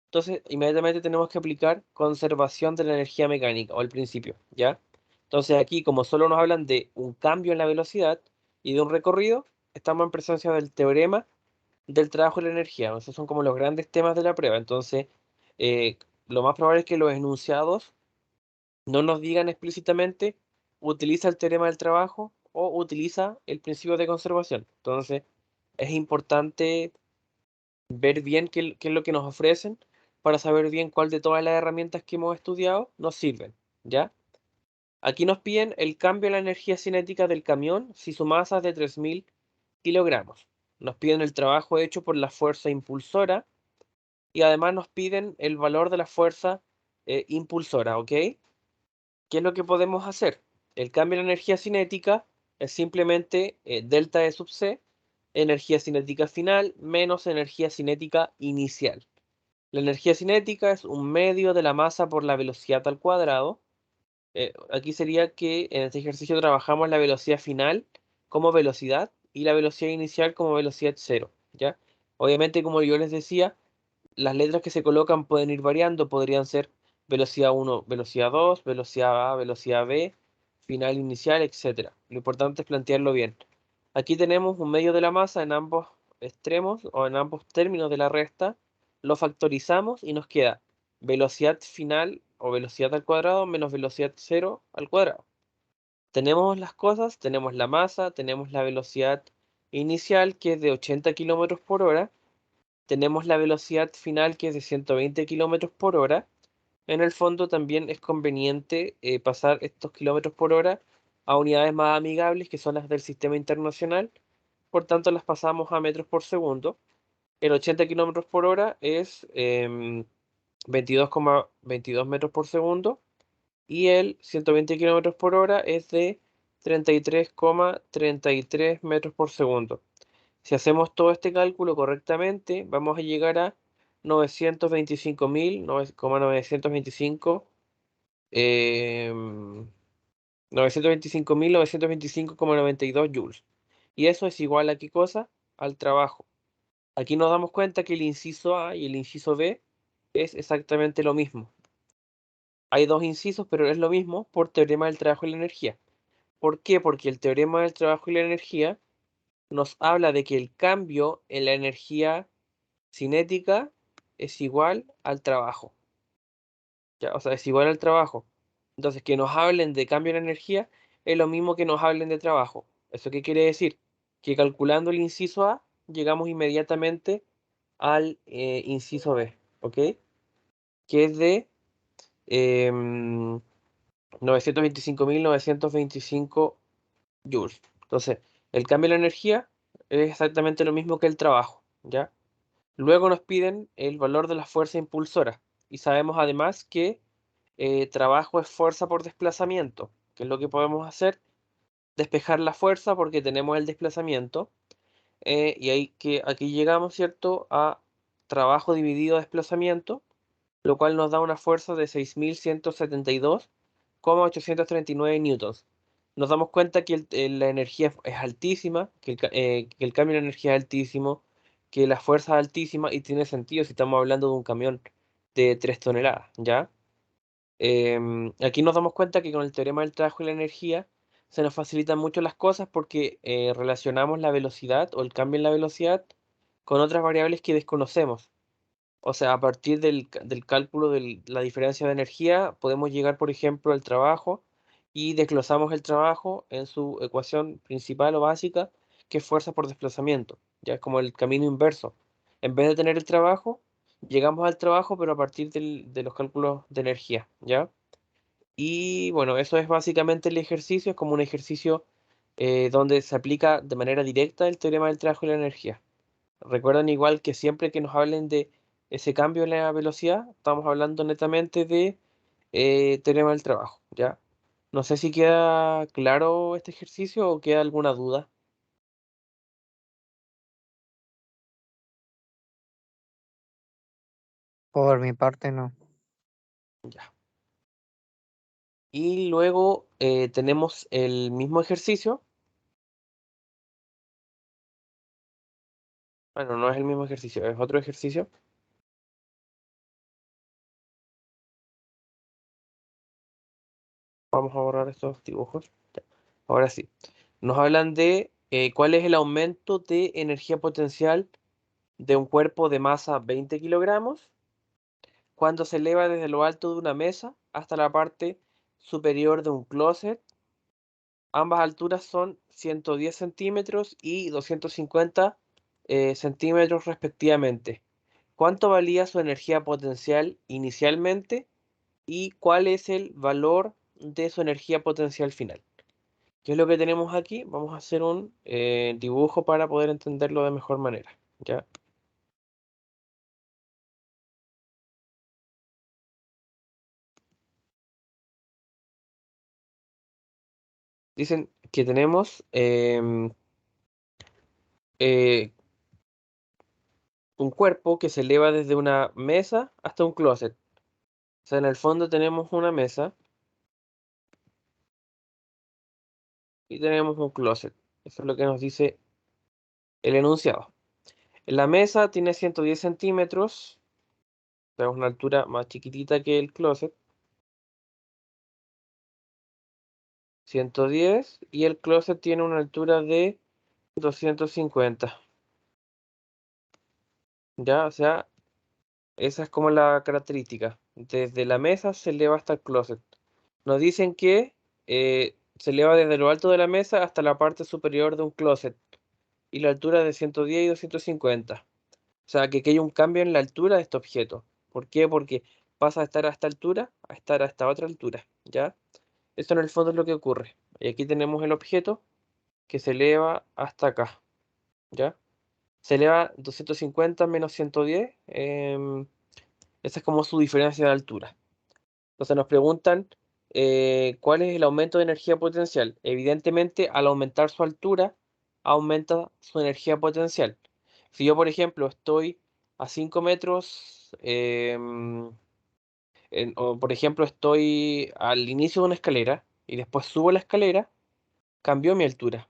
entonces inmediatamente tenemos que aplicar conservación de la energía mecánica o el principio, ¿ya? Entonces aquí, como solo nos hablan de un cambio en la velocidad y de un recorrido, estamos en presencia del teorema del trabajo y la energía. Esos son como los grandes temas de la prueba. Entonces, eh, lo más probable es que los enunciados no nos digan explícitamente utiliza el teorema del trabajo o utiliza el principio de conservación. Entonces, es importante ver bien qué es lo que nos ofrecen para saber bien cuál de todas las herramientas que hemos estudiado nos sirven, ¿ya? Aquí nos piden el cambio en la energía cinética del camión si su masa es de 3000 kilogramos. Nos piden el trabajo hecho por la fuerza impulsora y además nos piden el valor de la fuerza impulsora, ¿ok? ¿Qué es lo que podemos hacer? El cambio en la energía cinética es simplemente delta E sub C, energía cinética final menos energía cinética inicial. La energía cinética es un medio de la masa por la velocidad al cuadrado. Aquí sería que en este ejercicio trabajamos la velocidad final como velocidad y la velocidad inicial como velocidad cero, ¿ya? Obviamente, como yo les decía, las letras que se colocan pueden ir variando, podrían ser velocidad 1, velocidad 2, velocidad A, velocidad B, final inicial, etcétera. Lo importante es plantearlo bien. Aquí tenemos un medio de la masa en ambos extremos o en ambos términos de la resta, lo factorizamos y nos queda velocidad final o velocidad al cuadrado menos velocidad cero al cuadrado. Tenemos las cosas, tenemos la masa, tenemos la velocidad inicial que es de 80 kilómetros por hora, tenemos la velocidad final que es de 120 kilómetros por hora. En el fondo también es conveniente pasar estos kilómetros por hora a unidades más amigables que son las del sistema internacional, por tanto las pasamos a metros por segundo. El 80 kilómetros por hora es 22,22 metros por segundo y el 120 kilómetros por hora es de 33,33 metros por segundo. Si hacemos todo este cálculo correctamente, vamos a llegar a 925.925 925.925,92 joules. Y eso es igual a qué cosa? Al trabajo. Aquí nos damos cuenta que el inciso A y el inciso B es exactamente lo mismo. Hay dos incisos, pero es lo mismo por teorema del trabajo y la energía. ¿Por qué? Porque el teorema del trabajo y la energía nos habla de que el cambio en la energía cinética es igual al trabajo. ¿Ya? O sea, es igual al trabajo. Entonces, que nos hablen de cambio en energía es lo mismo que nos hablen de trabajo. ¿Eso qué quiere decir? Que calculando el inciso A, llegamos inmediatamente al inciso B, ¿ok? Que es de 925.925 joules. Entonces, el cambio de la energía es exactamente lo mismo que el trabajo, ¿ya? Luego nos piden el valor de la fuerza impulsora y sabemos además que trabajo es fuerza por desplazamiento, que es lo que podemos hacer, despejar la fuerza porque tenemos el desplazamiento y ahí que aquí llegamos, ¿cierto?, a trabajo dividido desplazamiento, lo cual nos da una fuerza de 6.172,839 newtons. Nos damos cuenta que la energía es altísima, que el cambio de energía es altísimo, que la fuerza es altísima y tiene sentido si estamos hablando de un camión de 3 toneladas, ¿ya? Aquí nos damos cuenta que con el teorema del trabajo y la energía se nos facilitan mucho las cosas porque relacionamos la velocidad o el cambio en la velocidad con otras variables que desconocemos. O sea, a partir del cálculo de la diferencia de energía, podemos llegar, por ejemplo, al trabajo y desglosamos el trabajo en su ecuación principal o básica, que es fuerza por desplazamiento. Ya es como el camino inverso. En vez de tener el trabajo, llegamos al trabajo, pero a partir de los cálculos de energía, ¿ya? Y bueno, eso es básicamente el ejercicio, es como un ejercicio donde se aplica de manera directa el teorema del trabajo y la energía. Recuerden igual que siempre que nos hablen de ese cambio en la velocidad, estamos hablando netamente de teorema del trabajo, ¿ya? No sé si queda claro este ejercicio o queda alguna duda. Por mi parte, no. Ya. Y luego tenemos el mismo ejercicio. Bueno, no es el mismo ejercicio, es otro ejercicio. Vamos a borrar estos dibujos. Ya. Ahora sí. Nos hablan de cuál es el aumento de energía potencial de un cuerpo de masa 20 kilogramos cuando se eleva desde lo alto de una mesa hasta la parte superior de un closet. Ambas alturas son 110 centímetros y 250 centímetros respectivamente. ¿Cuánto valía su energía potencial inicialmente y cuál es el valor de su energía potencial final? ¿Qué es lo que tenemos aquí? Vamos a hacer un dibujo para poder entenderlo de mejor manera, ¿ya? Dicen que tenemos eh, un cuerpo que se eleva desde una mesa hasta un closet. O sea, en el fondo tenemos una mesa y tenemos un closet. Eso es lo que nos dice el enunciado. La mesa tiene 110 centímetros, tenemos una altura más chiquitita que el closet, 110, y el closet tiene una altura de 250. ¿Ya? O sea, esa es como la característica. Desde la mesa se eleva hasta el closet. Nos dicen que se eleva desde lo alto de la mesa hasta la parte superior de un closet y la altura de 110 y 250. O sea, que aquí hay un cambio en la altura de este objeto. ¿Por qué? Porque pasa a estar a esta altura a estar a esta otra altura, ¿ya? Esto en el fondo es lo que ocurre. Y aquí tenemos el objeto que se eleva hasta acá, ¿ya? Se eleva 250 menos 110. Esa es como su diferencia de altura. Entonces nos preguntan cuál es el aumento de energía potencial. Evidentemente, al aumentar su altura, aumenta su energía potencial. Si yo, por ejemplo, estoy a 5 metros, o por ejemplo, estoy al inicio de una escalera y después subo la escalera, cambió mi altura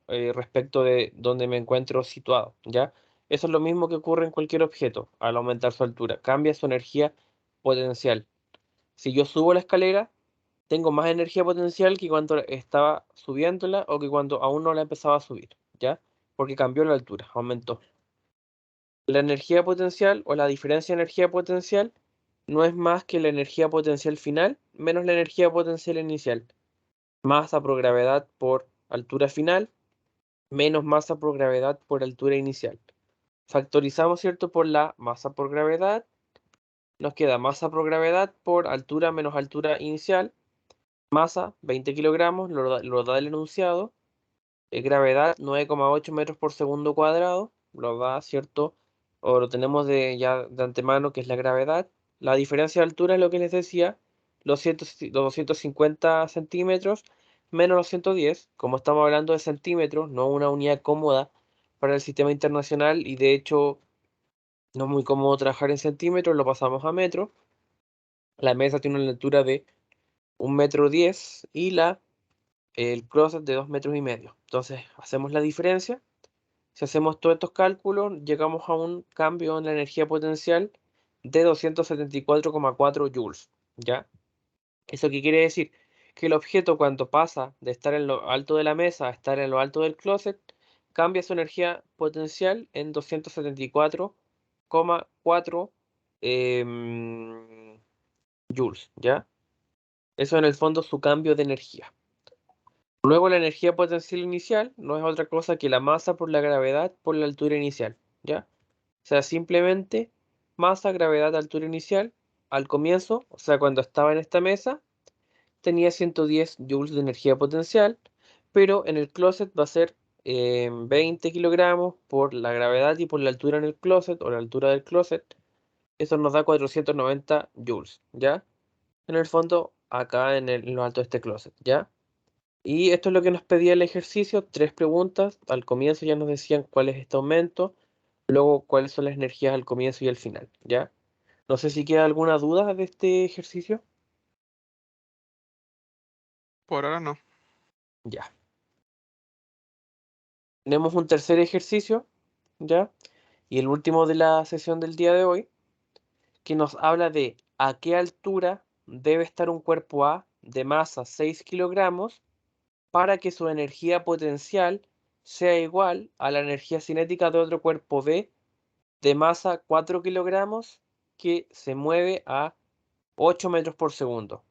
respecto de donde me encuentro situado, ¿ya? Eso es lo mismo que ocurre en cualquier objeto al aumentar su altura, cambia su energía potencial. Si yo subo la escalera, tengo más energía potencial que cuando estaba subiéndola o que cuando aún no la empezaba a subir, ¿ya? Porque cambió la altura, aumentó. La energía potencial o la diferencia de energía potencial no es más que la energía potencial final menos la energía potencial inicial. Masa por gravedad por altura final menos masa por gravedad por altura inicial. Factorizamos, ¿cierto? Por la masa por gravedad. Nos queda masa por gravedad por altura menos altura inicial. Masa, 20 kilogramos, lo da el enunciado. gravedad 9,8 metros por segundo cuadrado, lo da, ¿cierto? O lo tenemos ya de antemano, que es la gravedad. La diferencia de altura es lo que les decía, los 250 centímetros menos los 110, como estamos hablando de centímetros, no una unidad cómoda para el sistema internacional, y de hecho no es muy cómodo trabajar en centímetros, lo pasamos a metros. La mesa tiene una altura de 1,10 m y el closet de 2,5 m. Entonces hacemos la diferencia. Si hacemos todos estos cálculos, llegamos a un cambio en la energía potencial de 274,4 joules, ¿ya? ¿Eso qué quiere decir? Que el objeto, cuando pasa de estar en lo alto de la mesa a estar en lo alto del closet, cambia su energía potencial en 274,4 joules, ¿ya? Eso en el fondo es su cambio de energía. Luego la energía potencial inicial no es otra cosa que la masa por la gravedad por la altura inicial, ¿ya? O sea, simplemente masa, gravedad, altura inicial. Al comienzo, o sea, cuando estaba en esta mesa, tenía 110 joules de energía potencial, pero en el closet va a ser 20 kilogramos por la gravedad y por la altura en el closet, o la altura del closet. Eso nos da 490 joules, ¿ya? En el fondo, acá en lo alto de este closet, ¿ya? Y esto es lo que nos pedía el ejercicio, 3 preguntas. Al comienzo ya nos decían cuál es este aumento, luego cuáles son las energías al comienzo y al final, ¿ya? No sé si queda alguna duda de este ejercicio. Por ahora no. Ya. Tenemos un tercer ejercicio, ¿ya? Y el último de la sesión del día de hoy, que nos habla de a qué altura debe estar un cuerpo A de masa 6 kilogramos para que su energía potencial sea igual a la energía cinética de otro cuerpo B de masa 4 kilogramos que se mueve a 8 metros por segundo.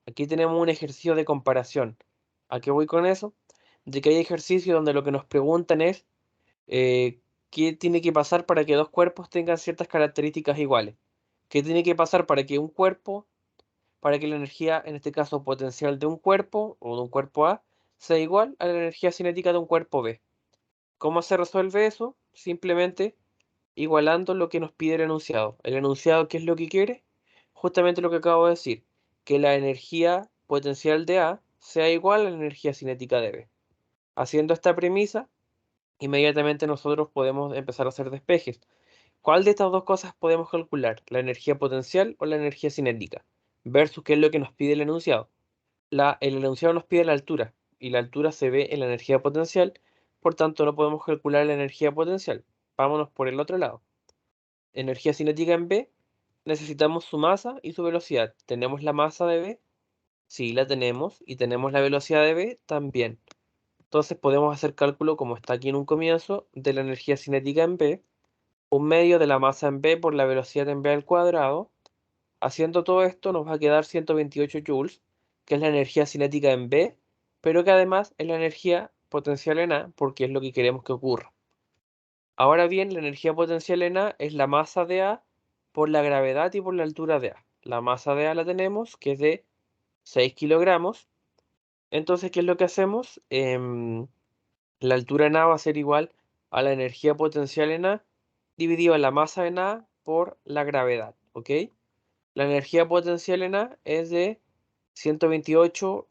Aquí tenemos un ejercicio de comparación. ¿A qué voy con eso? De que hay ejercicios donde lo que nos preguntan es eh, qué tiene que pasar para que dos cuerpos tengan ciertas características iguales. ¿Qué tiene que pasar para que un cuerpo, para que la energía, en este caso potencial de un cuerpo o de un cuerpo A, sea igual a la energía cinética de un cuerpo B? ¿Cómo se resuelve eso? Simplemente igualando lo que nos pide el enunciado. El enunciado, ¿qué es lo que quiere? Justamente lo que acabo de decir, que la energía potencial de A sea igual a la energía cinética de B. Haciendo esta premisa, inmediatamente nosotros podemos empezar a hacer despejes. ¿Cuál de estas dos cosas podemos calcular? ¿La energía potencial o la energía cinética? Versus qué es lo que nos pide el enunciado. El enunciado nos pide la altura, y la altura se ve en la energía potencial, por tanto no podemos calcular la energía potencial. Vámonos por el otro lado. Energía cinética en B, necesitamos su masa y su velocidad. ¿Tenemos la masa de B? Sí, la tenemos. ¿Y tenemos la velocidad de B? También. Entonces podemos hacer cálculo, como está aquí en un comienzo, de la energía cinética en B, un medio de la masa en B por la velocidad en B al cuadrado. Haciendo todo esto nos va a quedar 128 joules, que es la energía cinética en B, pero que además es la energía potencial en A, porque es lo que queremos que ocurra. Ahora bien, la energía potencial en A es la masa de A por la gravedad y por la altura de A. La masa de A la tenemos, que es de 6 kilogramos. Entonces, ¿qué es lo que hacemos? La altura en A va a ser igual a la energía potencial en A dividido en la masa en A por la gravedad, ¿ok? La energía potencial en A es de 128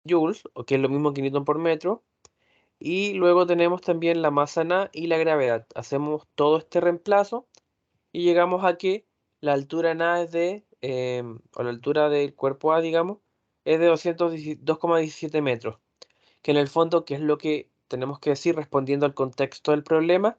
joules, o que es lo mismo que newton por metro. Y luego tenemos también la masa en A y la gravedad. Hacemos todo este reemplazo y llegamos a que la altura en A es o la altura del cuerpo A, digamos, es de 202,17 metros. Que en el fondo, ¿qué es lo que tenemos que decir respondiendo al contexto del problema?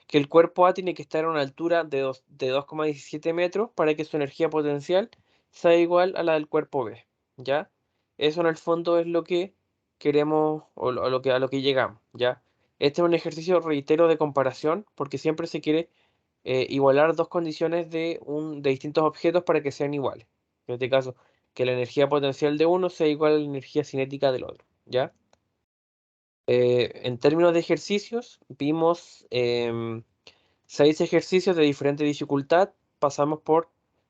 Que el cuerpo A tiene que estar a una altura de 2,17 metros para que su energía potencial sea igual a la del cuerpo B, ¿ya? Eso en el fondo es lo que queremos a lo que llegamos, ¿ya? Este es un ejercicio, reitero, de comparación, porque siempre se quiere igualar dos condiciones de distintos objetos para que sean iguales. En este caso, que la energía potencial de uno sea igual a la energía cinética del otro, ¿ya? En términos de ejercicios, vimos 6 ejercicios de diferente dificultad. Pasamos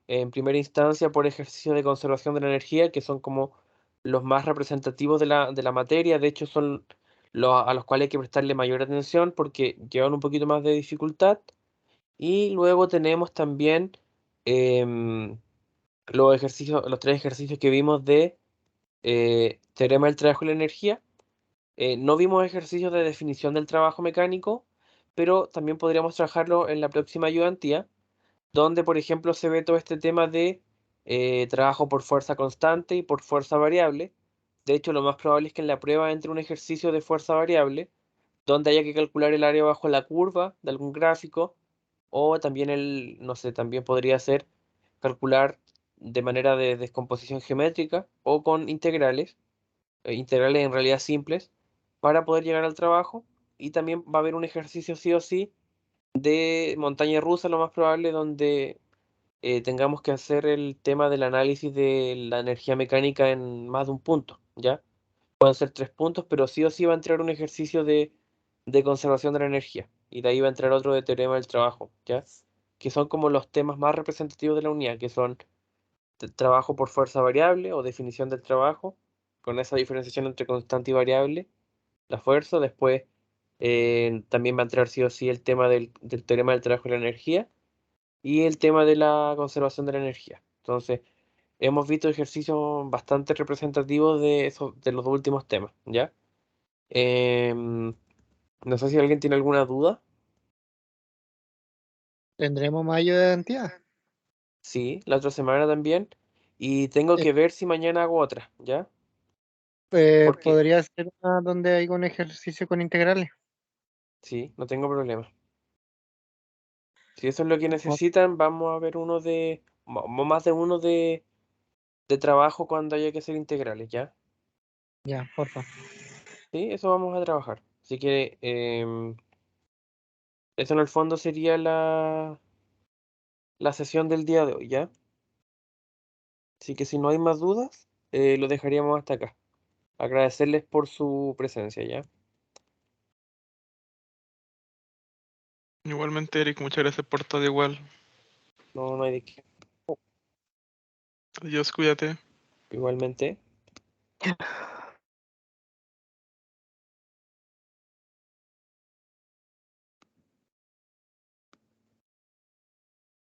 en primera instancia, por ejercicios de conservación de la energía, que son como los más representativos de la materia. De hecho, son los a los cuales hay que prestarle mayor atención porque llevan un poquito más de dificultad. Y luego tenemos también em, los tres ejercicios que vimos de teorema del trabajo y la energía. No vimos ejercicios de definición del trabajo mecánico, pero también podríamos trabajarlo en la próxima ayudantía, donde, por ejemplo, se ve todo este tema de trabajo por fuerza constante y por fuerza variable. De hecho, lo más probable es que en la prueba entre un ejercicio de fuerza variable, donde haya que calcular el área bajo la curva de algún gráfico, o también no sé, también podría ser calcular de manera de descomposición geométrica o con integrales, integrales en realidad simples, para poder llegar al trabajo. Y también va a haber un ejercicio sí o sí de montaña rusa, lo más probable, donde tengamos que hacer el tema del análisis de la energía mecánica en más de un punto, ¿ya? Pueden ser 3 puntos, pero sí o sí va a entrar un ejercicio de conservación de la energía. Y de ahí va a entrar otro de teorema del trabajo, ¿ya? Que son como los temas más representativos de la unidad, que son trabajo por fuerza variable o definición del trabajo, con esa diferenciación entre constante y variable, la fuerza. Después también va a entrar sí o sí el tema del teorema del trabajo y la energía y el tema de la conservación de la energía. Entonces, hemos visto ejercicios bastante representativos de los dos últimos temas, ¿ya? Em, no sé si alguien tiene alguna duda. ¿Tendremos más ayudantía? Sí, la otra semana también. Y tengo que ver si mañana hago otra, ¿ya? Porque Podría ser una donde hay un ejercicio con integrales. sí, no tengo problema. Si eso es lo que necesitan, vamos a ver más de uno de trabajo cuando haya que hacer integrales, ¿ya? Ya, por favor. Sí, eso vamos a trabajar. Así que eso en el fondo sería la sesión del día de hoy, ¿ya? Así que si no hay más dudas, lo dejaríamos hasta acá. Agradecerles por su presencia, ¿ya? Igualmente, Eric, muchas gracias por todo igual. No, no hay de qué. Adiós, cuídate. Igualmente.